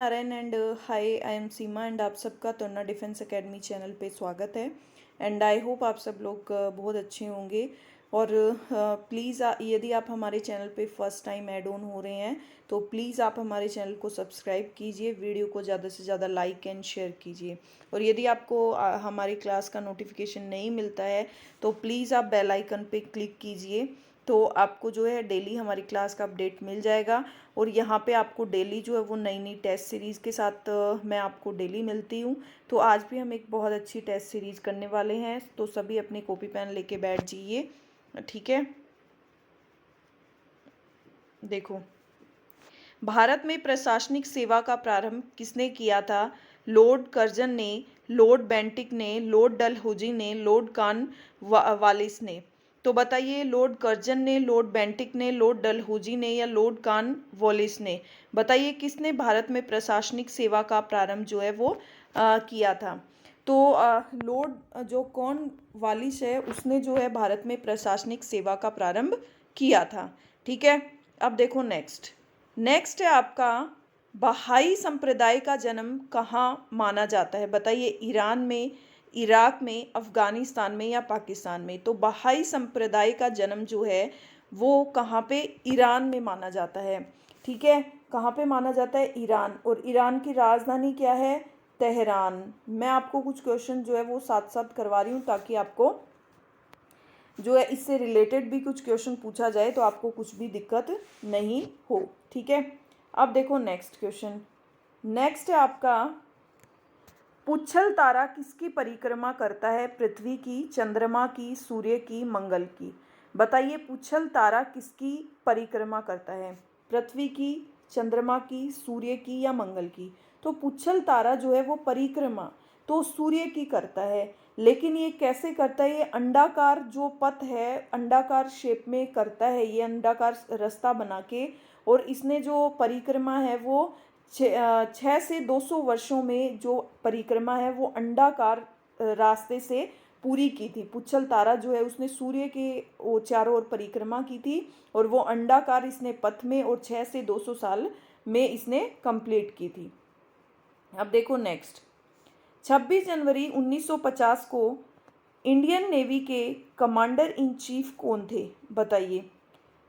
Narayan and hi, I am Seema and आप सबका तोरना defence academy channel पे स्वागत है। एंड आई होप आप सब लोग बहुत अच्छे होंगे। और प्लीज़ यदि आप हमारे चैनल पे फर्स्ट टाइम ऐड ऑन हो रहे हैं तो प्लीज़ आप हमारे चैनल को सब्सक्राइब कीजिए, वीडियो को ज़्यादा से ज़्यादा लाइक एंड शेयर कीजिए। और यदि आपको हमारी क्लास का नोटिफिकेशन नहीं मिलता है तो प्लीज़ आप बेल आइकन पे क्लिक कीजिए, तो आपको जो है डेली हमारी क्लास का अपडेट मिल जाएगा। और यहाँ पे आपको डेली जो है वो नई नई टेस्ट सीरीज़ के साथ मैं आपको डेली मिलती हूँ। तो आज भी हम एक बहुत अच्छी टेस्ट सीरीज़ करने वाले हैं, तो सभी अपनी कॉपी पेन लेके बैठ जाइए। ठीक है, देखो, भारत में प्रशासनिक सेवा का प्रारंभ किसने किया था? लॉर्ड कर्जन ने, लॉर्ड बेंटिक ने, लॉर्ड डलहौजी ने, लॉर्ड वालिस ने। तो बताइए, लॉर्ड कर्जन ने, लॉर्ड बेंटिक ने, लॉर्ड डलहौजी ने या लॉर्ड वॉलिस ने? बताइए किसने भारत में प्रशासनिक सेवा का प्रारंभ जो है वो किया था? तो लॉर्ड जो वालिस है उसने जो है भारत में प्रशासनिक सेवा का प्रारंभ किया था। ठीक है, अब देखो नेक्स्ट है आपका, बहाई संप्रदाय का जन्म कहाँ माना जाता है? बताइए, ईरान में, इराक में, अफगानिस्तान में या पाकिस्तान में? तो बहाई संप्रदाय का जन्म जो है वो कहाँ पे? ईरान में माना जाता है। ठीक है, कहाँ पे माना जाता है? ईरान। और ईरान की राजधानी क्या है? तेहरान। मैं आपको कुछ क्वेश्चन जो है वो साथ साथ करवा रही हूँ ताकि आपको जो है इससे रिलेटेड भी कुछ क्वेश्चन पूछा जाए तो आपको कुछ भी दिक्कत नहीं हो। ठीक है, अब देखो नेक्स्ट क्वेश्चन। नेक्स्ट है आपका, पुच्छल तारा किसकी परिक्रमा करता है? पृथ्वी की, चंद्रमा की, सूर्य की, मंगल की? बताइए, पुच्छल तारा किसकी परिक्रमा करता है? पृथ्वी की, चंद्रमा की, सूर्य की या मंगल की? तो पुच्छल तारा जो है वो परिक्रमा तो सूर्य की करता है, लेकिन ये कैसे करता है? ये अंडाकार जो पथ है, अंडाकार शेप में करता है, ये अंडाकार रास्ता बना के। और इसने जो परिक्रमा है वो 6 से 200 वर्षों में जो परिक्रमा है वो अंडाकार रास्ते से पूरी की थी। पुच्छल तारा जो है उसने सूर्य के वो चारों ओर परिक्रमा की थी और वो अंडाकार इसने पथ में और 6 से 200 साल में इसने कंप्लीट की थी। अब देखो नेक्स्ट, 26 जनवरी 1950 को इंडियन नेवी के कमांडर इन चीफ कौन थे? बताइए,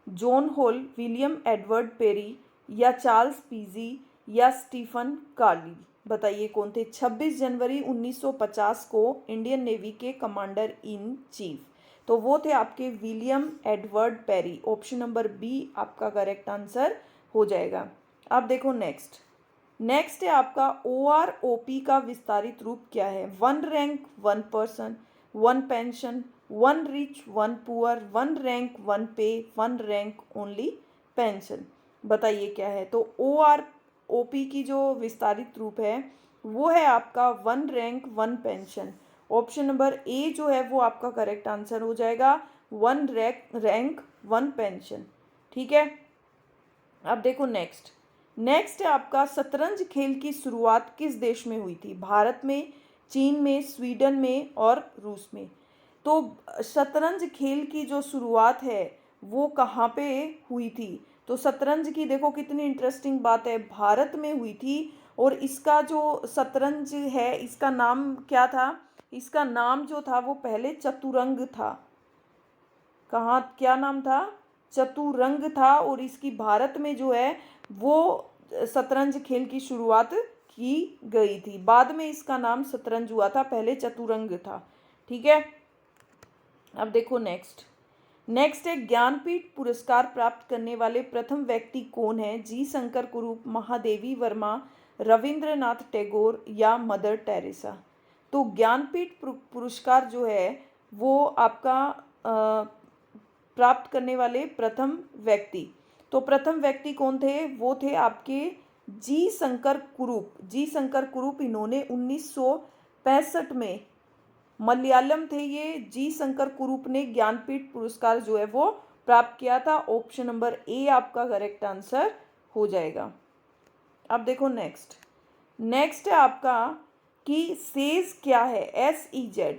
John Hall, William Edward Parry या चार्ल्स पीजी या स्टीफन कार्ली? बताइए कौन थे? 26 जनवरी 1950 को इंडियन नेवी के कमांडर इन चीफ, तो वो थे आपके William Edward Parry. Option number B आपका करेक्ट आंसर हो जाएगा। अब देखो नेक्स्ट है आपका, OROP का विस्तारित रूप क्या है? 1 rank 1 person, 1 pension, 1 rich 1 poor, 1 rank 1 पे, 1 रैंक ओनली पेंशन? बताइए क्या है? तो OROP की जो विस्तारित रूप है वो है आपका 1 rank 1 pension. Option number A जो है वो आपका करेक्ट आंसर हो जाएगा, 1 रैंक 1 पेंशन। ठीक है, अब देखो नेक्स्ट है आपका, शतरंज खेल की शुरुआत किस देश में हुई थी? भारत में, चीन में, स्वीडन में और रूस में? तो शतरंज खेल की जो शुरुआत है वो कहाँ पे हुई थी? तो शतरंज की देखो कितनी इंटरेस्टिंग बात है, भारत में हुई थी। और इसका जो शतरंज है इसका नाम क्या था? इसका नाम जो था वो पहले चतुरंग था। कहाँ, क्या नाम था? चतुरंग था। और इसकी भारत में जो है वो शतरंज खेल की शुरुआत की गई थी। बाद में इसका नाम शतरंज हुआ था, पहले चतुरंग था। ठीक है, अब देखो नेक्स्ट है, ज्ञानपीठ पुरस्कार प्राप्त करने वाले प्रथम व्यक्ति कौन है? जी शंकर कुरूप, महादेवी वर्मा, रविंद्रनाथ टैगोर या मदर टेरेसा? तो ज्ञानपीठ पुरस्कार जो है वो आपका प्राप्त करने वाले प्रथम व्यक्ति, तो प्रथम व्यक्ति कौन थे? वो थे आपके जी शंकर कुरूप। जी शंकर कुरूप, इन्होंने 1965 में, मलयालम थे ये, जी शंकर कुरूप ने ज्ञानपीठ पुरस्कार जो है वो प्राप्त किया था। ऑप्शन नंबर ए आपका करेक्ट आंसर हो जाएगा। अब देखो नेक्स्ट है आपका कि सेज क्या है? SEZ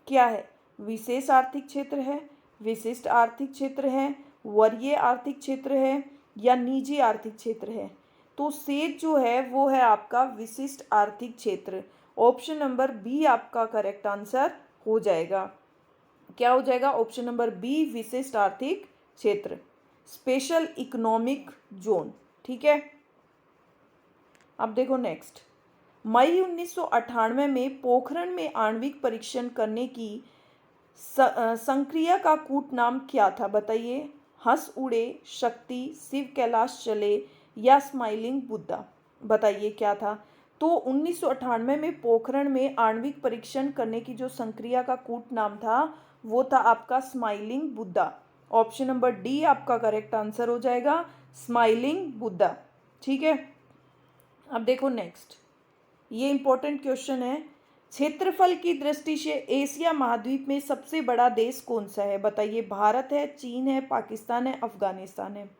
क्या है? विशेष आर्थिक क्षेत्र है, विशिष्ट आर्थिक क्षेत्र है, वरीय आर्थिक क्षेत्र है या निजी आर्थिक क्षेत्र है? तो सेज जो है वो है आपका विशिष्ट आर्थिक क्षेत्र। ऑप्शन नंबर बी आपका करेक्ट आंसर हो जाएगा। क्या हो जाएगा? ऑप्शन नंबर बी विशिष्ट आर्थिक क्षेत्र, स्पेशल इकोनॉमिक जोन। ठीक है, अब देखो नेक्स्ट। मई 1998 में पोखरण में आणविक परीक्षण करने की संक्रिया का कूट नाम क्या था? बताइए। हंस उड़े, शक्ति, शिव कैलाश चले या स्माइलिंग बुद्धा? बताइए क्या था? तो 1998 में पोखरण में आणविक परीक्षण करने की जो संक्रिया का कूट नाम था वो था आपका smiling Buddha. Option number D आपका करेक्ट आंसर हो जाएगा, स्माइलिंग बुद्धा। ठीक है, अब देखो नेक्स्ट, ये इंपॉर्टेंट क्वेश्चन है। क्षेत्रफल की दृष्टि से एशिया महाद्वीप में सबसे बड़ा देश कौन सा है? बताइए। भारत है, चीन है, पाकिस्तान है, अफगानिस्तान है?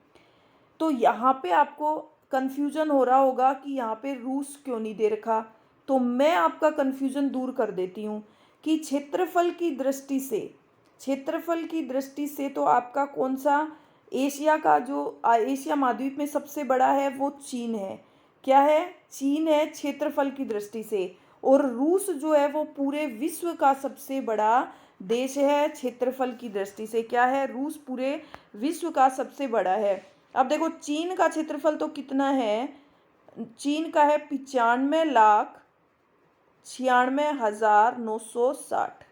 तो यहाँ पे आपको कन्फ्यूजन हो रहा होगा कि यहाँ पे रूस क्यों नहीं दे रखा, तो मैं आपका कन्फ्यूजन दूर कर देती हूँ कि क्षेत्रफल की दृष्टि से, क्षेत्रफल की दृष्टि से तो आपका कौन सा एशिया का जो एशिया महाद्वीप में सबसे बड़ा है वो चीन है। क्या है? चीन है क्षेत्रफल की दृष्टि से। और रूस जो है वो पूरे विश्व का सबसे बड़ा देश है क्षेत्रफल की दृष्टि से। क्या है? रूस पूरे विश्व का सबसे बड़ा है। अब देखो चीन का क्षेत्रफल तो कितना है? चीन का है 95,96,960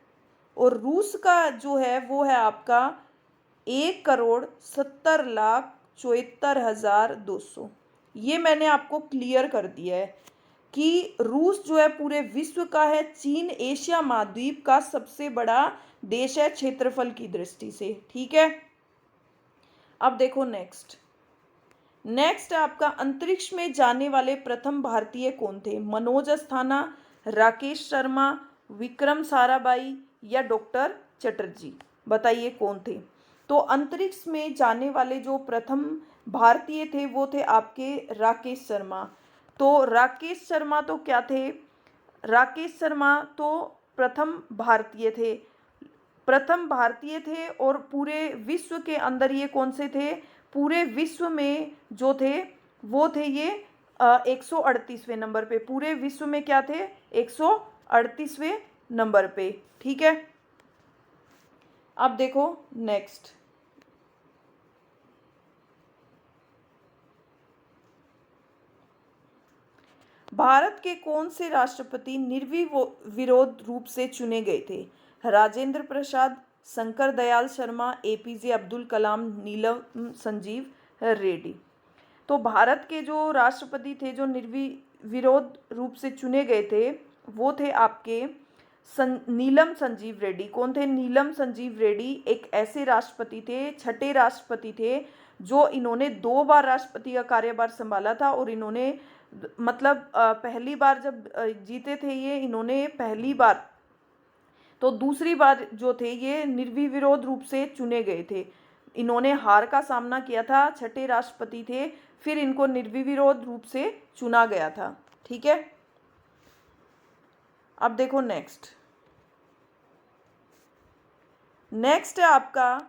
और रूस का जो है वो है आपका 1,70,74,200। ये मैंने आपको क्लियर कर दिया है कि रूस जो है पूरे विश्व का है, चीन एशिया महाद्वीप का सबसे बड़ा देश है क्षेत्रफल की दृष्टि से। ठीक है, अब देखो नेक्स्ट। नेक्स्ट आपका अंतरिक्ष में जाने वाले प्रथम भारतीय कौन थे? मनोज अस्थाना, राकेश शर्मा, विक्रम साराभाई या डॉक्टर चटर्जी? बताइए कौन थे? तो अंतरिक्ष में जाने वाले जो प्रथम भारतीय थे वो थे आपके राकेश शर्मा। तो राकेश शर्मा तो क्या थे? राकेश शर्मा तो प्रथम भारतीय थे, प्रथम भारतीय थे। और पूरे विश्व के अंदर ये कौन से थे? पूरे विश्व में जो थे वो थे ये 138वें नंबर पे। पूरे विश्व में क्या थे? 138वें नंबर पे। ठीक है, अब देखो नेक्स्ट। भारत के कौन से राष्ट्रपति निर्विरोध रूप से चुने गए थे? राजेंद्र प्रसाद, शंकर दयाल शर्मा, एपीजे अब्दुल कलाम, नीलम संजीव रेड्डी? तो भारत के जो राष्ट्रपति थे जो निर्विरोध रूप से चुने गए थे वो थे आपके नीलम संजीव रेड्डी। कौन थे? नीलम संजीव रेड्डी एक ऐसे राष्ट्रपति थे, छठे राष्ट्रपति थे जो इन्होंने 2 बार राष्ट्रपति का कार्यभार संभाला था। और इन्होंने मतलब पहली बार जब जीते थे ये इन्होंने पहली बार, तो दूसरी बार जो थे ये निर्विरोध रूप से चुने गए थे। इन्होंने हार का सामना किया था, छठे राष्ट्रपति थे, फिर इनको निर्विरोध रूप से चुना गया था। ठीक है, अब देखो नेक्स्ट। नेक्स्ट है आपका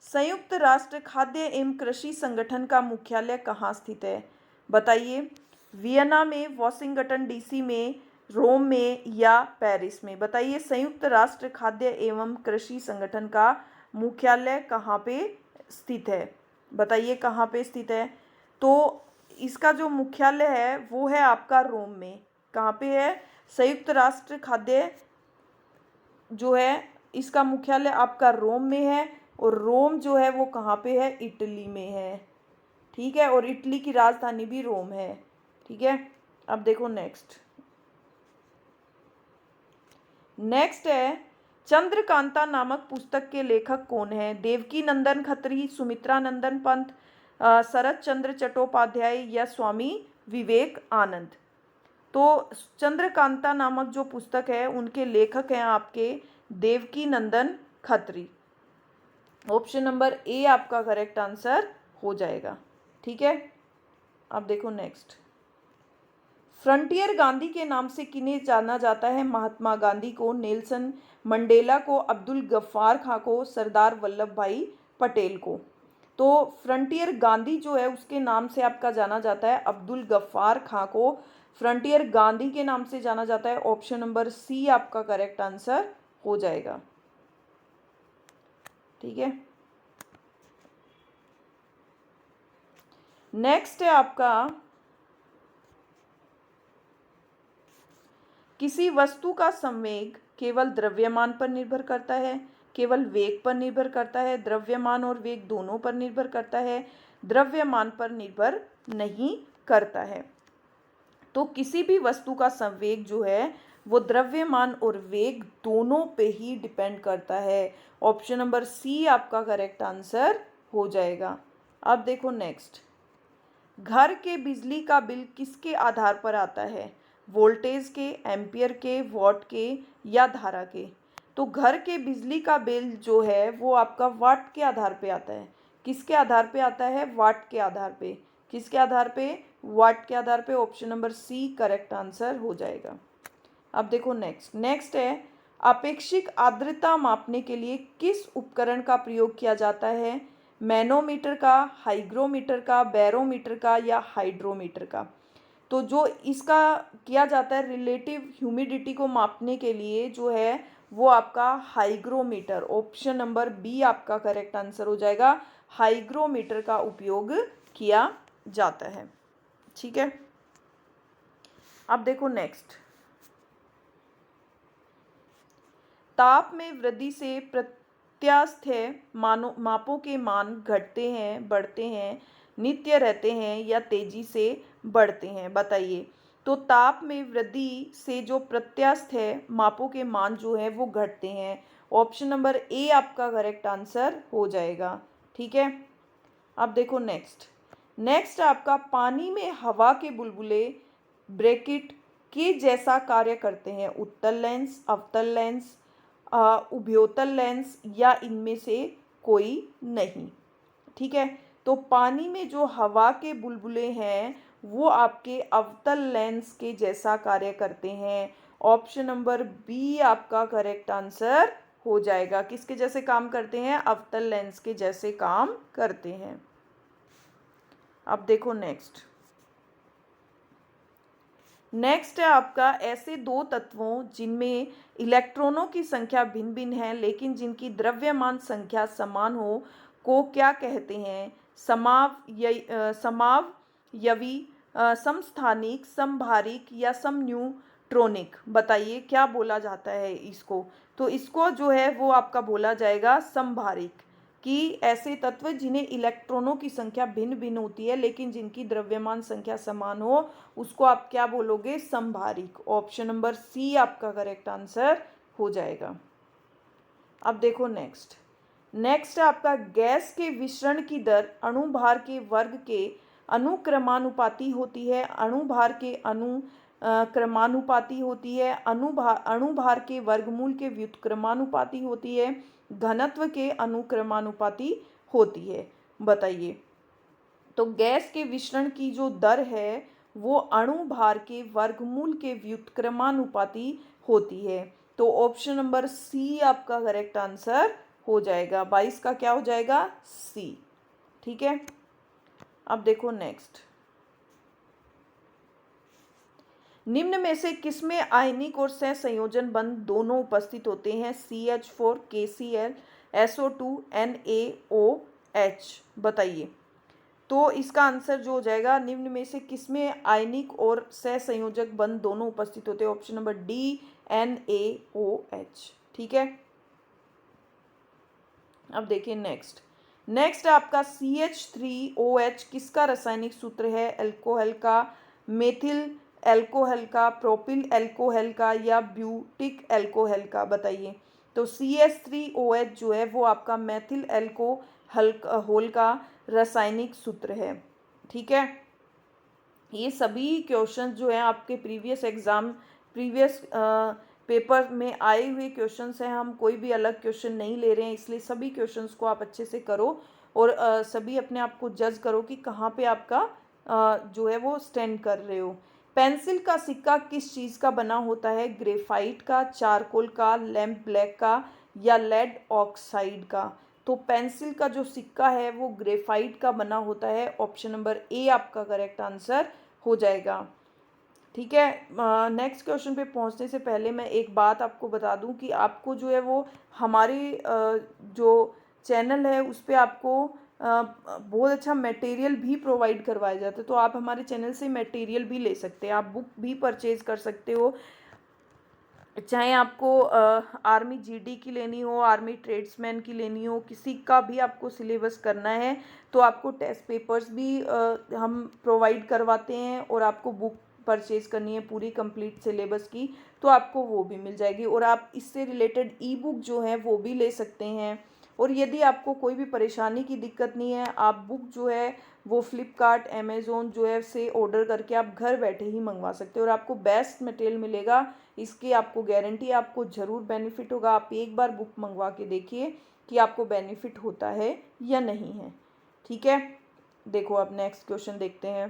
संयुक्त राष्ट्र खाद्य एवं कृषि संगठन का मुख्यालय कहाँ स्थित है? बताइए। वियना में, वॉशिंगटन डीसी में, रोम में या पेरिस में? बताइए। संयुक्त राष्ट्र खाद्य एवं कृषि संगठन का मुख्यालय कहाँ पे स्थित है? बताइए कहाँ पे स्थित है? तो इसका जो मुख्यालय है वो है आपका रोम में। कहाँ पे है? संयुक्त राष्ट्र खाद्य जो है इसका मुख्यालय आपका रोम में है। और रोम जो है वो कहाँ पे है? इटली में है। ठीक है, और इटली की राजधानी भी रोम है। ठीक है, अब देखो नेक्स्ट। नेक्स्ट है चंद्रकांता नामक पुस्तक के लेखक कौन है? देवकी नंदन खत्री, सुमित्रा नंदन पंत, शरत चंद्र चट्टोपाध्याय या स्वामी विवेक आनंद? तो चंद्रकांता नामक जो पुस्तक है उनके लेखक हैं आपके देवकी नंदन खत्री। ऑप्शन नंबर ए आपका करेक्ट आंसर हो जाएगा। ठीक है, अब देखो नेक्स्ट। फ्रंटियर गांधी के नाम से किन्हें जाना जाता है? महात्मा गांधी को, नेल्सन मंडेला को, अब्दुल गफ्फार खां को, सरदार वल्लभ भाई पटेल को? तो फ्रंटियर गांधी जो है उसके नाम से आपका जाना जाता है, अब्दुल गफ्फार खां को फ्रंटियर गांधी के नाम से जाना जाता है। ऑप्शन नंबर सी आपका करेक्ट आंसर हो जाएगा। ठीक है, नेक्स्ट है आपका, किसी वस्तु का संवेग केवल द्रव्यमान पर निर्भर करता है, केवल वेग पर निर्भर करता है, द्रव्यमान और वेग दोनों पर निर्भर करता है, द्रव्यमान पर निर्भर नहीं करता है। तो किसी भी वस्तु का संवेग जो है वो द्रव्यमान और वेग दोनों पे ही डिपेंड करता है। ऑप्शन नंबर सी आपका करेक्ट आंसर हो जाएगा। अब देखो नेक्स्ट, घर के बिजली का बिल किसके आधार पर आता है, वोल्टेज के, एम्पियर के, वॉट के या धारा के। तो घर के बिजली का बिल जो है वो आपका वाट के आधार पे आता है। किसके आधार पे आता है, वाट के आधार पे। किसके आधार पे, वाट के आधार पे। Option number C correct answer हो जाएगा। अब देखो नेक्स्ट है, अपेक्षित आर्द्रता मापने के लिए किस उपकरण का प्रयोग किया जाता है, मैनोमीटर का, हाइग्रोमीटर का, बैरोमीटर का या हाइड्रोमीटर का। तो जो इसका किया जाता है रिलेटिव ह्यूमिडिटी को मापने के लिए जो है वो आपका हाइग्रोमीटर, ऑप्शन नंबर बी आपका करेक्ट आंसर हो जाएगा। हाइग्रोमीटर का उपयोग किया जाता है। ठीक है, अब देखो नेक्स्ट, ताप में वृद्धि से प्रत्यास्थ्य मापों के मान घटते हैं, बढ़ते हैं, नित्य रहते हैं या तेजी से बढ़ते हैं, बताइए। तो ताप में वृद्धि से जो प्रत्यास्थ्य मापों के मान जो है वो घटते हैं। ऑप्शन नंबर ए आपका करेक्ट आंसर हो जाएगा। ठीक है, अब देखो नेक्स्ट आपका, पानी में हवा के बुलबुले ब्रैकेट के जैसा कार्य करते हैं, उत्तल लेंस, अवतल लेंस, उभयोतल लेंस या इनमें से कोई नहीं। ठीक है, तो पानी में जो हवा के बुलबुले हैं वो आपके अवतल लेंस के जैसा कार्य करते हैं। ऑप्शन नंबर बी आपका करेक्ट आंसर हो जाएगा। किसके जैसे काम करते हैं, अवतल लेंस के जैसे काम करते हैं। अब देखो नेक्स्ट है आपका, ऐसे दो तत्वों जिनमें इलेक्ट्रॉनों की संख्या भिन्न भिन्न है लेकिन जिनकी द्रव्यमान संख्या समान हो को क्या कहते हैं, समावयवी, समस्थानिक, समभारिक या समन्यूट्रॉनिक। बताइए क्या बोला जाता है इसको। तो इसको जो है वो आपका बोला जाएगा समभारिक, कि ऐसे तत्व जिन्हें इलेक्ट्रॉनों की संख्या भिन्न भिन्न होती है लेकिन जिनकी द्रव्यमान संख्या समान हो उसको आप क्या बोलोगे, समभारिक। ऑप्शन नंबर सी आपका करेक्ट आंसर हो जाएगा। अब देखो नेक्स्ट है आपका, गैस के विसरण की दर अणुभार के वर्ग के अनुक्रमानुपाती होती है, अणुभार के क्रमानुपाती होती है, अणुभार के वर्गमूल के व्युत्क्रमानुपाती होती है, घनत्व के अनुक्रमानुपाती होती है, बताइए। तो गैस के विसरण की जो दर है वो अणुभार के वर्गमूल के व्युत्क्रमानुपाती होती है। तो ऑप्शन नंबर सी आपका करेक्ट आंसर हो जाएगा। 22 का क्या हो जाएगा, सी। ठीक है, अब देखो निम्न में से किसमें आयनिक और सहसंयोजन बंध दोनों उपस्थित होते हैं, CH4, KCl, SO2, NaOH, बताइए। तो इसका आंसर जो हो जाएगा, निम्न में से किसमें आयनिक और सहसंयोजक बंध दोनों उपस्थित होते हैं, ऑप्शन नंबर डी, NaOH। ठीक है, अब देखिए नेक्स्ट आपका CH3OH किसका रासायनिक सूत्र है, अल्कोहल का, मेथिल अल्कोहल का, प्रोपिल अल्कोहल का या ब्यूटिक अल्कोहल का, बताइए। तो CH3OH जो है वो आपका मेथिल अल्कोहल का रासायनिक सूत्र है। ठीक है, ये सभी क्वेश्चन जो है आपके प्रीवियस पेपर में आए हुए क्वेश्चंस हैं। हम कोई भी अलग क्वेश्चन नहीं ले रहे हैं, इसलिए सभी क्वेश्चंस को आप अच्छे से करो और सभी अपने आप को जज करो कि कहाँ पे आपका जो है वो स्टैंड कर रहे हो। पेंसिल का सिक्का किस चीज़ का बना होता है, ग्रेफाइट का, चारकोल का, लैम्प ब्लैक का या लेड ऑक्साइड का। तो पेंसिल का जो सिक्का है वो ग्रेफाइट का बना होता है। ऑप्शन नंबर ए आपका करेक्ट आंसर हो जाएगा। ठीक है, नेक्स्ट क्वेश्चन पे पहुंचने से पहले मैं एक बात आपको बता दूं कि आपको जो है वो हमारी जो चैनल है उस पे आपको बहुत अच्छा मटेरियल भी प्रोवाइड करवाया जाता है। तो आप हमारे चैनल से मटेरियल भी ले सकते हैं, आप बुक भी परचेज कर सकते हो, चाहे आपको आर्मी जीडी की लेनी हो, आर्मी ट्रेड्समैन की लेनी हो, किसी का भी आपको सिलेबस करना है तो आपको टेस्ट पेपर्स भी हम प्रोवाइड करवाते हैं, और आपको बुक परचेज करनी है पूरी कंप्लीट सिलेबस की तो आपको वो भी मिल जाएगी, और आप इससे रिलेटेड ई बुक जो है वो भी ले सकते हैं। और यदि आपको कोई भी परेशानी की दिक्कत नहीं है, आप बुक जो है वो फ्लिपकार्ट अमेज़ोन जो है से ऑर्डर करके आप घर बैठे ही मंगवा सकते हो, और आपको बेस्ट मटेरियल मिलेगा, इसकी आपको गारंटी है, आपको ज़रूर बेनिफिट होगा। आप एक बार बुक मंगवा के देखिए कि आपको बेनिफिट होता है या नहीं है। ठीक है, देखो अब नेक्स्ट क्वेश्चन देखते हैं।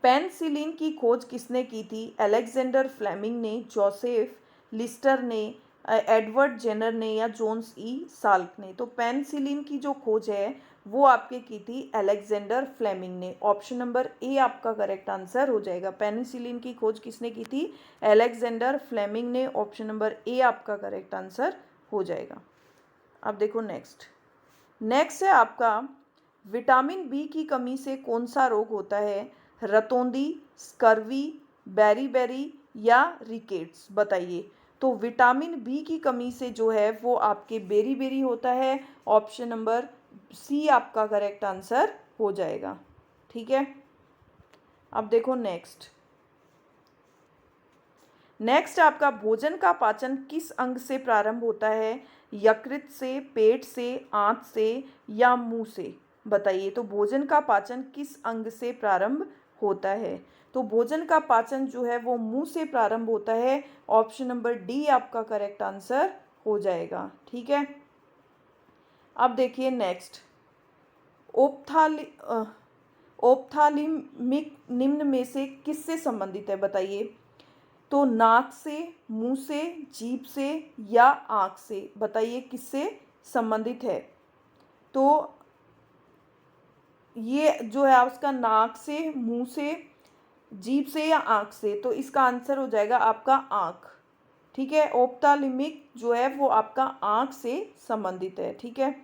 पेनिसिलिन की खोज किसने की थी? अलेक्जेंडर फ्लेमिंग ने, जोसेफ लिस्टर ने, एडवर्ड जेनर ने, या जोन्स ई साल्क ने? तो पेनिसिलिन की जो खोज है वो आपके की थी अलेक्जेंडर फ्लेमिंग ने। ऑप्शन नंबर ए आपका करेक्ट आंसर हो जाएगा। पेनिसिलिन की खोज किसने की थी? अलेक्जेंडर फ्लेमिंग ने। ऑप्शन नंबर ए आपका करेक्ट आंसर हो जाएगा। अब देखो नेक्स्ट है आपका, विटामिन बी की कमी से कौन सा रोग होता है? रतौंधी, स्कर्वी, बेरी या रिकेट्स? बताइए। तो विटामिन बी की कमी से जो है वो आपके बेरी होता है। ऑप्शन नंबर सी आपका करेक्ट आंसर हो जाएगा। ठीक है, अब देखो नेक्स्ट आपका, भोजन का पाचन किस अंग से प्रारंभ होता है? यकृत से, पेट से, आंत से या मुंह से? बताइए। तो भोजन का पाचन किस अंग से प्रारंभ होता है? तो भोजन का पाचन जो है वो मुंह से प्रारंभ होता है। ऑप्शन नंबर डी आपका करेक्ट आंसर हो जाएगा। ठीक है, अब देखिए नेक्स्ट, ओप्थालि ओप्थालिमिक निम्न में से किससे संबंधित है? बताइए। तो नाक से, मुंह से, जीभ से या आँख से? बताइए किससे संबंधित है? तो ये जो है उसका नाक से, मुंह से, जीभ से या आँख से? तो इसका आंसर हो जाएगा आपका आँख। ठीक है, ओप्थाल्मिक जो है वो आपका आँख से संबंधित है। ठीक है,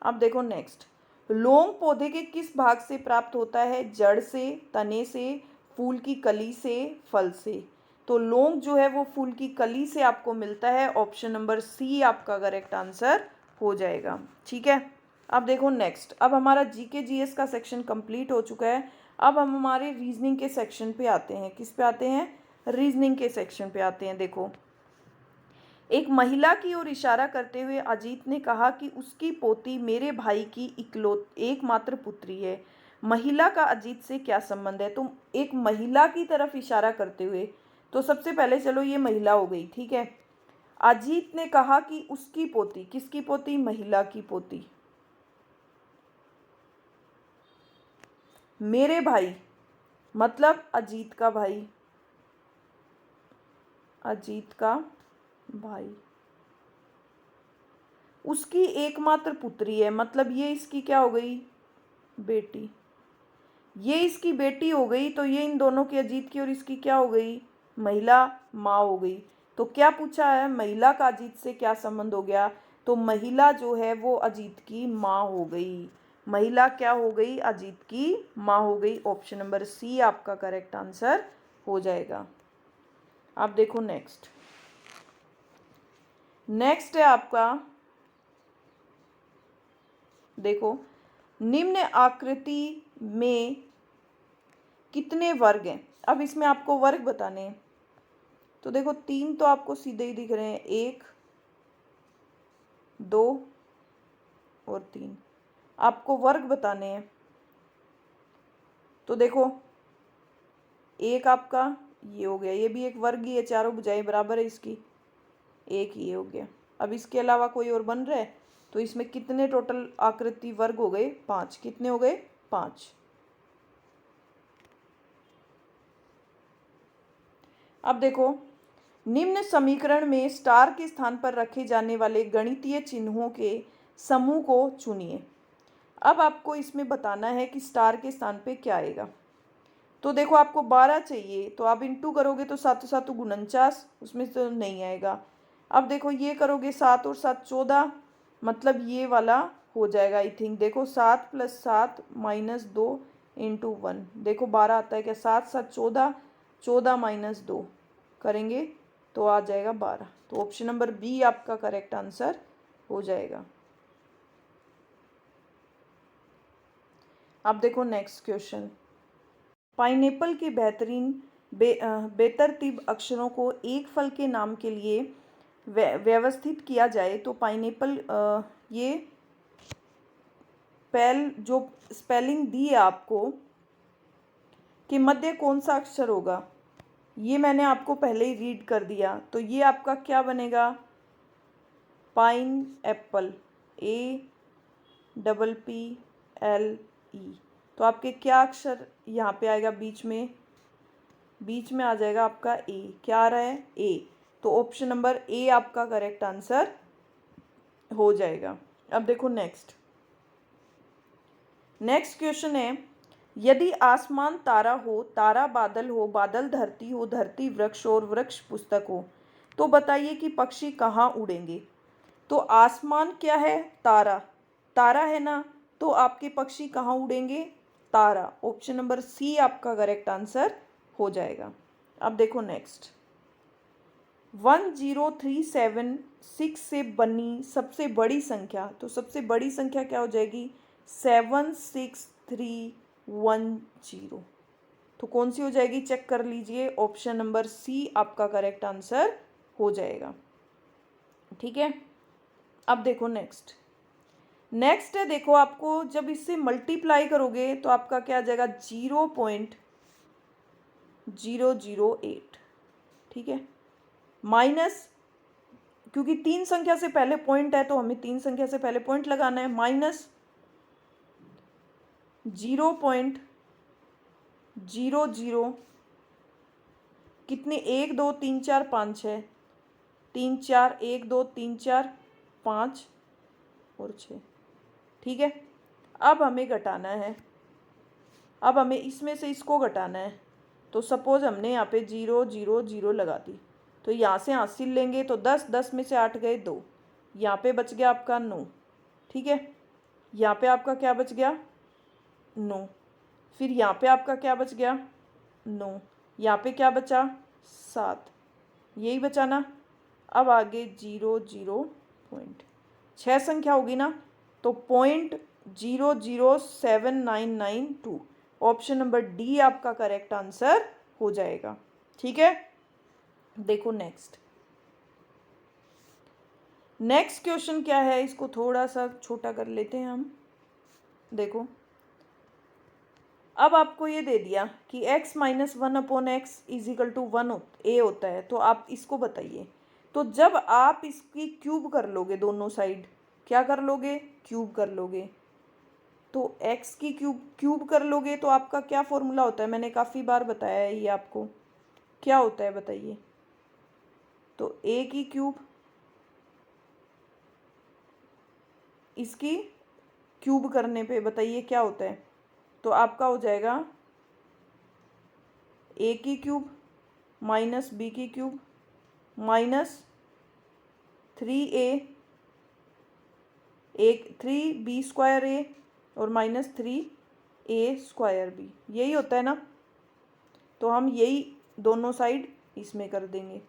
अब देखो नेक्स्ट, लौंग पौधे के किस भाग से प्राप्त होता है? जड़ से, तने से, फूल की कली से, फल से? तो लौंग जो है वो फूल की कली से आपको मिलता है। ऑप्शन नंबर सी आपका करेक्ट आंसर हो जाएगा। ठीक है, अब देखो नेक्स्ट, अब हमारा जीके जीएस का सेक्शन कंप्लीट हो चुका है। अब हम हमारे रीजनिंग के सेक्शन पे आते हैं। किस पे आते हैं? रीजनिंग के सेक्शन पे आते हैं। देखो, एक महिला की ओर इशारा करते हुए अजीत ने कहा कि उसकी पोती मेरे भाई की एकमात्र पुत्री है। महिला का अजीत से क्या संबंध है? तो एक महिला की तरफ इशारा करते हुए, तो सबसे पहले चलो ये महिला हो गई। ठीक है, अजीत ने कहा कि उसकी पोती, किसकी पोती? महिला की पोती, मेरे भाई मतलब अजीत का भाई, अजीत का भाई, उसकी एकमात्र पुत्री है, मतलब ये इसकी क्या हो गई? बेटी। ये इसकी बेटी हो गई, तो ये इन दोनों की, अजीत की और इसकी क्या हो गई? महिला माँ हो गई। तो क्या पूछा है? महिला का अजीत से क्या संबंध हो गया? तो महिला जो है वो अजीत की माँ हो गई। महिला क्या हो गई? अजीत की माँ हो गई। ऑप्शन नंबर सी आपका करेक्ट आंसर हो जाएगा। अब देखो नेक्स्ट है आपका, देखो, निम्न आकृति में कितने वर्ग हैं? अब इसमें आपको वर्ग बताने हैं। तो देखो, 3 तो आपको सीधे ही दिख रहे हैं, 1, 2 और 3। आपको वर्ग बताने हैं। तो देखो, एक आपका ये हो गया, ये भी एक वर्ग ही है, चारों भुजाएं बराबर है इसकी, एक ये हो गया। अब इसके अलावा कोई और बन रहा है? तो इसमें कितने टोटल आकृति वर्ग हो गए? 5। कितने हो गए? 5। अब देखो, निम्न समीकरण में स्टार के स्थान पर रखे जाने वाले गणितीय चिन्हों के समूह को चुनिए। अब आपको इसमें बताना है कि स्टार के स्थान पे क्या आएगा। तो देखो आपको 12 चाहिए, तो आप इंटू करोगे तो 7 7 49, उसमें तो नहीं आएगा। अब देखो ये करोगे 7 और 7 14, मतलब ये वाला हो जाएगा आई थिंक। देखो 7 + 7 - 2 × 1, देखो 12 आता है क्या? 7 7 14, 14 - 2 करेंगे तो आ जाएगा 12। तो ऑप्शन नंबर बी आपका करेक्ट आंसर हो जाएगा। अब देखो नेक्स्ट क्वेश्चन। पाइनएप्पल के बेतरतीब अक्षरों को एक फल के नाम के लिए व्यवस्थित किया जाए तो पाइनएप्पल ये जो स्पेलिंग दी है आपको कि मध्य कौन सा अक्षर होगा, ये मैंने आपको पहले ही रीड कर दिया। तो ये आपका क्या बनेगा? Pine Apple, APPLE। तो आपके क्या अक्षर यहाँ पे आएगा? बीच में आ जाएगा आपका ए। क्या आ रहा है? ए। तो ऑप्शन नंबर ए आपका करेक्ट आंसर हो जाएगा। अब देखो नेक्स्ट क्वेश्चन है, यदि आसमान तारा हो, तारा बादल हो, बादल धरती हो, धरती वृक्ष और वृक्ष पुस्तक हो, तो बताइए कि पक्षी कहाँ उड़ेंगे? तो आसमान क्या है? तारा है ना, तो आपके पक्षी कहाँ उड़ेंगे? तारा। ऑप्शन नंबर सी आपका करेक्ट आंसर हो जाएगा। अब देखो नेक्स्ट, 10376 से बनी सबसे बड़ी संख्या, तो सबसे बड़ी संख्या क्या हो जाएगी? 76310। तो कौन सी हो जाएगी? चेक कर लीजिए। ऑप्शन नंबर सी आपका करेक्ट आंसर हो जाएगा। ठीक है। अब देखो नेक्स्ट है, देखो आपको जब इससे मल्टीप्लाई करोगे तो आपका क्या आ जाएगा? 0.008। ठीक है। माइनस, क्योंकि 3 संख्या से पहले पॉइंट है तो हमें 3 संख्या से पहले पॉइंट लगाना है। -0.00 कितने? 1 2 3 4 5 6, 3 4 1 2 3 4 5 और 6। ठीक है। अब हमें घटाना है, अब हमें इसमें से इसको घटाना है। तो सपोज हमने यहाँ पे 0 0 0 लगा दी, तो यहाँ से हासिल लेंगे तो 10, 10 में से 8 गए 2, यहाँ पे बच गया आपका 9। ठीक है। यहाँ पे आपका क्या बच गया? 9। फिर यहाँ पे आपका क्या बच गया? 9। यहाँ पे क्या बचा? 7। यही बचा ना। अब आगे 0 0 पॉइंट, 6 संख्या होगी ना, तो 0.007992। ऑप्शन नंबर डी आपका करेक्ट आंसर हो जाएगा। ठीक है। देखो नेक्स्ट क्वेश्चन क्या है, इसको थोड़ा सा छोटा कर लेते हैं हम। देखो अब आपको ये दे दिया कि x - 1/x = 1 a होता है, तो आप इसको बताइए। तो जब आप इसकी क्यूब कर लोगे, दोनों साइड क्या कर लोगे? क्यूब कर लोगे। तो x की क्यूब कर लोगे तो आपका क्या फॉर्मूला होता है? मैंने काफ़ी बार बताया है ये आपको। क्या होता है बताइए? तो a की क्यूब, इसकी क्यूब करने पे बताइए क्या होता है? तो आपका हो जाएगा a की क्यूब - b की क्यूब -3b² और -3a² यही होता है ना। तो हम यही दोनों साइड इसमें कर देंगे।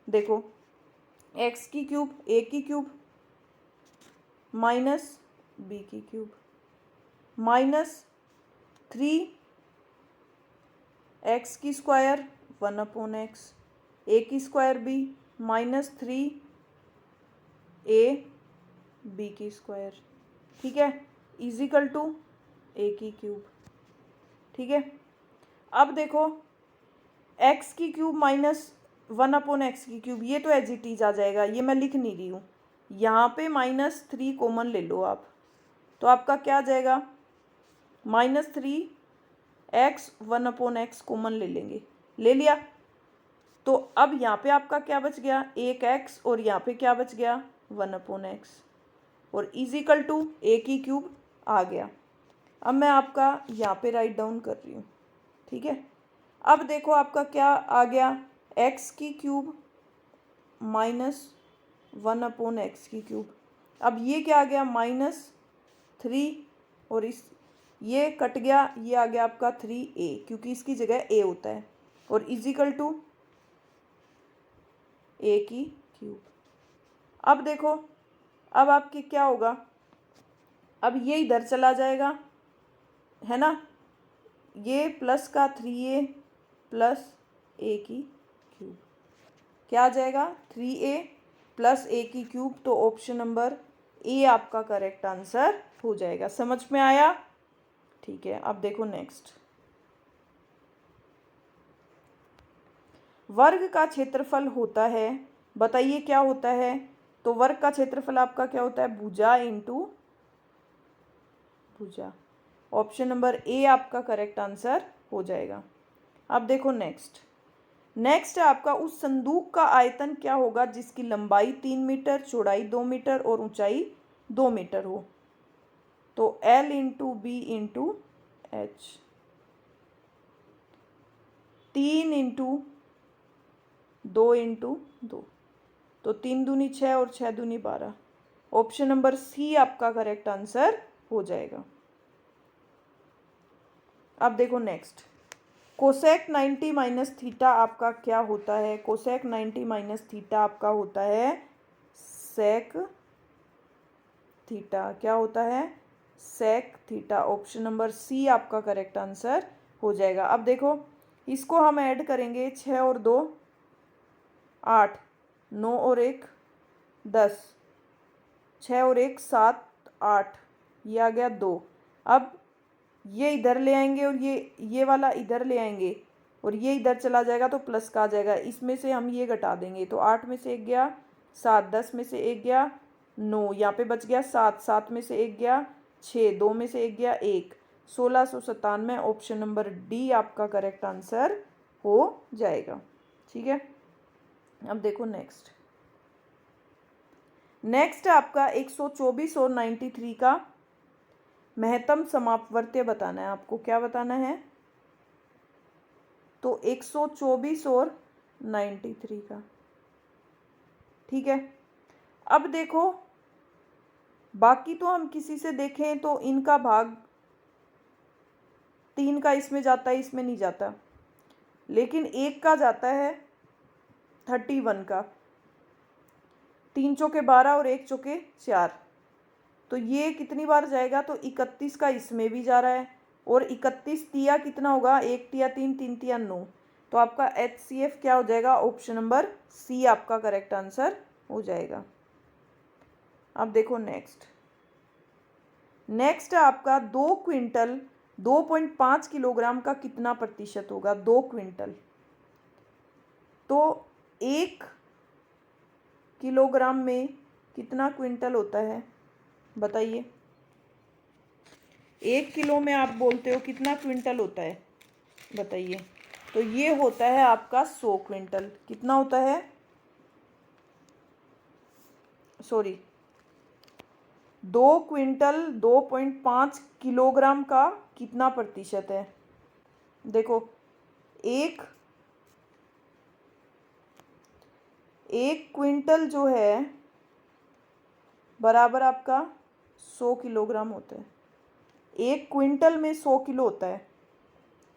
देखो x की क्यूब, a की क्यूब -b की cube -3x² 1/x, a² b -3ab²। ठीक है, = a की क्यूब। ठीक है। अब देखो x की क्यूब -1/x की क्यूब, ये तो एज इट इज आ जाएगा, ये मैं लिख नहीं रही हूँ। यहाँ पे -3 कॉमन ले लो आप, तो आपका क्या आ जाएगा? -3x 1/x कॉमन ले लेंगे। ले लिया। तो अब यहाँ पे आपका क्या बच गया, एक एक्स, और यहाँ पे क्या बच गया, 1/x, और इजिकल टू ए की क्यूब आ गया। अब मैं आपका यहाँ पे राइट डाउन कर रही हूँ, ठीक है। अब देखो आपका क्या आ गया, एक्स की क्यूब माइनस 1/x की क्यूब। अब ये क्या आ गया, -3, और इस ये कट गया, ये आ गया आपका 3a, क्योंकि इसकी जगह a होता है, और इजिकल टू a की क्यूब। अब देखो, अब आपकी क्या होगा, अब ये इधर चला जाएगा, है ना, ये प्लस का 3a प्लस a की क्यूब, क्या आ जाएगा, 3a प्लस a की क्यूब। तो ऑप्शन नंबर ए आपका करेक्ट आंसर हो जाएगा। समझ में आया? ठीक है, अब देखो नेक्स्ट, वर्ग का क्षेत्रफल होता है, बताइए क्या होता है। तो वर्ग का क्षेत्रफल आपका क्या होता है, भुजा इंटू भुजा। ऑप्शन नंबर ए आपका करेक्ट आंसर हो जाएगा। अब देखो नेक्स्ट, नेक्स्ट है आपका, उस संदूक का आयतन क्या होगा जिसकी लंबाई 3 मीटर, चौड़ाई 2 मीटर और ऊंचाई 2 मीटर हो। तो L into B into H, 3 into 2 into 2, तो 3 दूनी 6 और 6 दूनी 12। ऑप्शन नंबर सी आपका करेक्ट आंसर हो जाएगा। अब देखो नेक्स्ट, कोसेक 90 माइनस थीटा आपका क्या होता है। कोसेक 90 माइनस थीटा आपका होता है सेक थीटा। क्या होता है, sec theta. Option number C आपका करेक्ट आंसर हो जाएगा। अब देखो, इसको हम ऐड करेंगे, 6 और 2 8, 9 और 1 10, 6 और 1 7 8, ये आ गया 2। अब ये इधर ले आएंगे और ये वाला इधर ले आएंगे, और ये इधर चला जाएगा तो प्लस का आ जाएगा। इसमें से हम ये घटा देंगे, तो 8 में से 1 गया 7, 10 में से 1 गया 9, यहाँ पे बच गया 7, 7 में से 1 गया 6, 2 में से 1 गया 1, 1697। ऑप्शन नंबर डी आपका करेक्ट आंसर हो जाएगा। ठीक है, अब देखो नेक्स्ट, नेक्स्ट आपका 124 और 93 का महत्तम समापवर्त्य बताना है आपको। क्या बताना है, तो 124 और 93 का। ठीक है, अब देखो, बाकी तो हम किसी से देखें तो इनका भाग 3 का इसमें जाता है, इसमें नहीं जाता, लेकिन 1 का जाता है 31 का, 3 चौके 12 और 1 चौके 4, तो ये कितनी बार जाएगा, तो 31 का इसमें भी जा रहा है, और 31 तिया कितना होगा, 1 तिया 3, 3 तिया 9, तो आपका HCF क्या हो जाएगा, ऑप्शन नंबर सी आपका करेक्ट आंसर हो जाएगा। अब देखो नेक्स्ट, नेक्स्ट है आपका 2 क्विंटल 2.5 किलोग्राम का कितना प्रतिशत होगा। 2 क्विंटल, तो 1 किलोग्राम में कितना क्विंटल होता है, बताइए। 1 किलो में आप बोलते हो कितना क्विंटल होता है, बताइए। तो ये होता है आपका 100 क्विंटल। कितना होता है, सॉरी, 2 क्विंटल 2.5 किलोग्राम का कितना प्रतिशत है। देखो, एक क्विंटल जो है बराबर आपका 100 किलोग्राम होता है। 1 क्विंटल में 100 किलो होता है।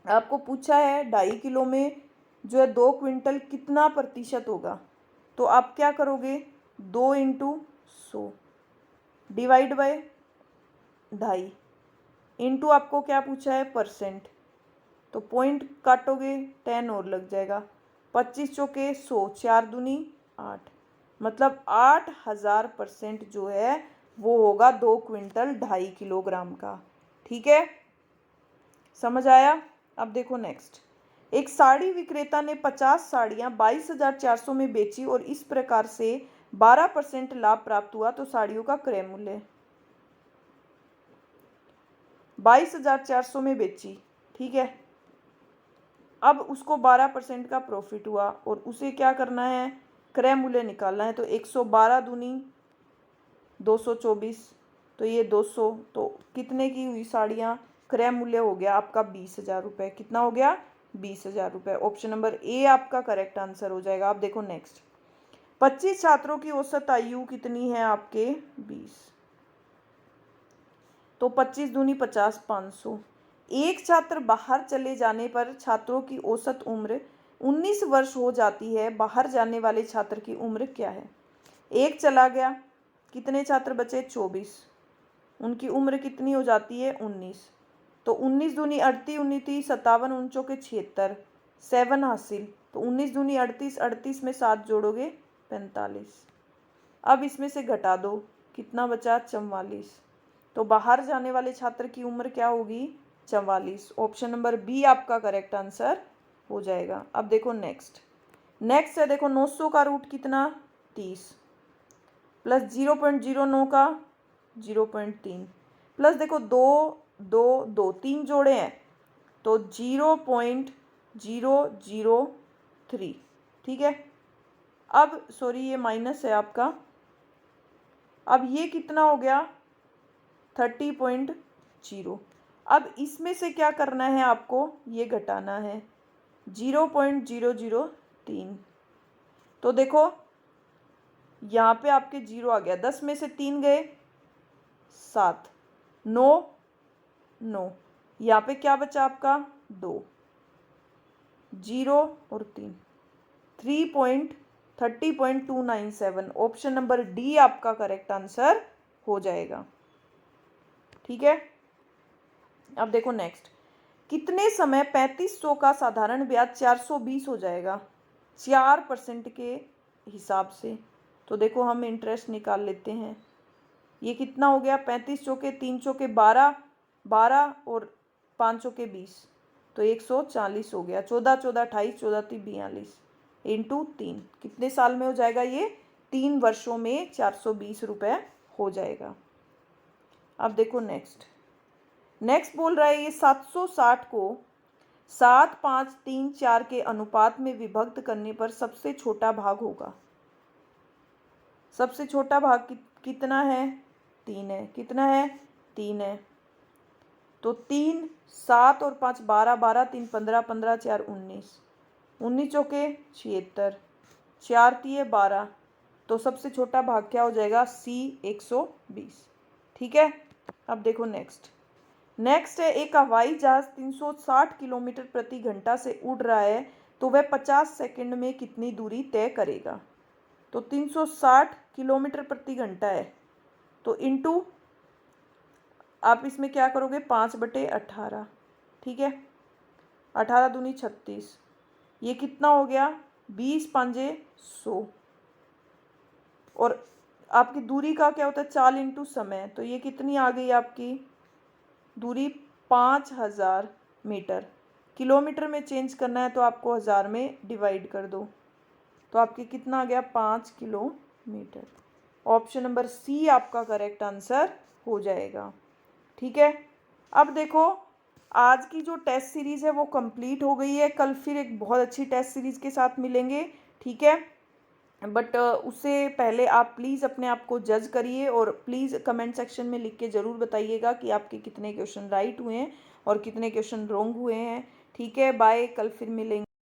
आपको पूछा है 2.5 किलो में जो है 2 क्विंटल कितना प्रतिशत होगा, तो आप क्या करोगे, 2 इंटू 100 डिवाइड बाय 2.5 इंटू आपको क्या पूछा है, परसेंट, तो पॉइंट काटोगे 10 और लग जाएगा। 25 चौके 100, 4 दूनी 8, मतलब 8000% जो है वो होगा 2 क्विंटल 2.5 किलोग्राम का। ठीक है, समझ आया। अब देखो नेक्स्ट, एक साड़ी विक्रेता ने 50 साड़ियाँ 22,400 में बेची और इस प्रकार से 12% लाभ प्राप्त हुआ, तो साड़ियों का क्रय मूल्य। 22,400 में बेची, ठीक है, अब उसको 12% का प्रॉफिट हुआ और उसे क्या करना है, क्रय मूल्य निकालना है। तो 112 दूनी 224, तो ये 200, तो कितने की हुई साड़ियाँ, क्रय मूल्य हो गया आपका 20,000 रुपये। कितना हो गया, 20,000 रुपये। ऑप्शन नंबर ए आपका करेक्ट आंसर हो जाएगा। आप देखो नेक्स्ट, 25 छात्रों की औसत आयु कितनी है आपके, 20, तो 25 दूनी 50, 500। एक छात्र बाहर चले जाने पर छात्रों की औसत उम्र 19 वर्ष हो जाती है। बाहर जाने वाले छात्र की उम्र क्या है। एक चला गया, कितने छात्र बचे, 24, उनकी उम्र कितनी हो जाती है, 19। तो 19 दूनी 38, 29 57, 49 76, 7 हासिल। तो 19 दूनी 38, 38 में 7 जोड़ोगे 45। अब इसमें से घटा दो, कितना बचा, 44। तो बाहर जाने वाले छात्र की उम्र क्या होगी, 44। ऑप्शन नंबर बी आपका करेक्ट आंसर हो जाएगा। अब देखो नेक्स्ट, नेक्स्ट है देखो 900 का रूट कितना, 30, प्लस 0.09 का 0.3, प्लस देखो 2 2 2 3 जोड़े हैं तो 0.003, ठीक है। अब सॉरी ये माइनस है आपका, अब ये कितना हो गया, 30.0। अब इसमें से क्या करना है आपको, ये घटाना है 0.003। तो देखो यहाँ पे आपके 0 आ गया, 10 में से 3 गए 7, 9 9, यहाँ पे क्या बचा आपका 2, 0 और 3, 30.297। ऑप्शन नंबर डी आपका करेक्ट आंसर हो जाएगा, ठीक है। अब देखो नेक्स्ट, कितने समय 3500 का साधारण ब्याज 420 हो जाएगा, 4% के हिसाब से। तो देखो हम इंटरेस्ट निकाल लेते हैं, ये कितना हो गया, 35 चौके 3 चौके 12, 12 और 5 चौके 20, तो 140 हो गया। 14 14 28, 14 3 42 इंटू 3, कितने साल में हो जाएगा ये, 3 वर्षों में 420 रुपये हो जाएगा। अब देखो नेक्स्ट, नेक्स्ट बोल रहा है ये 760 को 7 5 3 4 के अनुपात में विभक्त करने पर सबसे छोटा भाग होगा। सबसे छोटा भाग कितना है, 3 है। कितना है, 3 है। तो 3 7 और 5 12, 12 3 15, 15 4 19, 19 चौके 76, 4 तिये 12। तो सबसे छोटा भाग क्या हो जाएगा, सी 120, ठीक है। अब देखो नेक्स्ट, नेक्स्ट है एक हवाई जहाज 360 किलोमीटर प्रति घंटा से उड़ रहा है, तो वह 50 सेकंड में कितनी दूरी तय करेगा। तो 360 किलोमीटर प्रति घंटा है, तो इंटू आप इसमें क्या करोगे, 5/18, ठीक है। 18 दूनी 36, ये कितना हो गया, 20 5 100। और आपकी दूरी का क्या होता है, चाल इंटू समय, तो ये कितनी आ गई आपकी दूरी, 5000 मीटर। किलोमीटर में चेंज करना है तो आपको 1000 में डिवाइड कर दो, तो आपके कितना आ गया, 5 किलोमीटर। ऑप्शन नंबर सी आपका करेक्ट आंसर हो जाएगा, ठीक है। अब देखो आज की जो टेस्ट सीरीज़ है वो कंप्लीट हो गई है, कल फिर एक बहुत अच्छी टेस्ट सीरीज़ के साथ मिलेंगे, ठीक है। बट उससे पहले आप प्लीज़ अपने आप को जज करिए और प्लीज़ कमेंट सेक्शन में लिख के ज़रूर बताइएगा कि आपके कितने क्वेश्चन राइट हुए हैं और कितने क्वेश्चन रॉन्ग हुए हैं, ठीक है। बाय, कल फिर मिलेंगे।